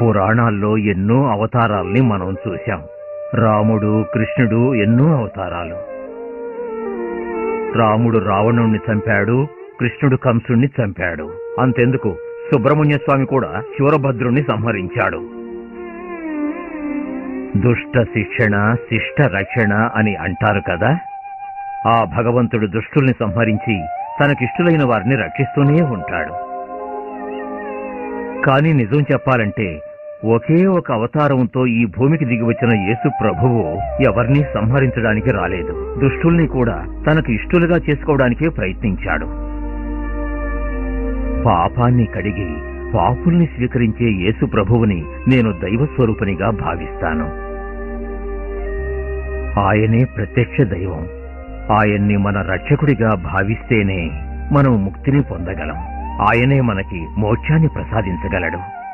పురాణాల్లో ఎన్నో అవతారాల్ని మనం చూశాం. రాముడు, కృష్ణుడు ఎన్నో అవతారాలు. రాముడు రావణుణ్ణి చంపాడు, కృష్ణుడు కంసుణ్ణి చంపాడు. అంతెందుకు, సుబ్రహ్మణ్య స్వామి కూడా శూరభద్రుణ్ణి సంహరించాడు. దుష్ట శిక్షణ, శిష్ట రక్షణ అని అంటారు కదా. ఆ భగవంతుడు దుష్టుల్ని సంహరించి తనకిష్టులైన వారిని రక్షిస్తూనే ఉంటాడు. కాని నిజం చెప్పాలంటే ఒకే ఒక అవతారంతో ఈ భూమికి దిగివచ్చిన యేసు ప్రభువు ఎవరినీ సంహరించడానికి రాలేదు. దుష్టుల్ని కూడా తనకు ఇష్టులుగా చేసుకోవడానికే ప్రయత్నించాడు. పాపాన్ని కడిగి పాపుల్ని స్వీకరించే యేసు ప్రభువుని నేను దైవస్వరూపునిగా భావిస్తాను. ఆయనే ప్రత్యక్ష దైవం. ఆయన్ని మన రక్షకుడిగా భావిస్తేనే మనం ముక్తిని పొందగలం. ఆయనే మనకి మోక్షాన్ని ప్రసాదించగలడు.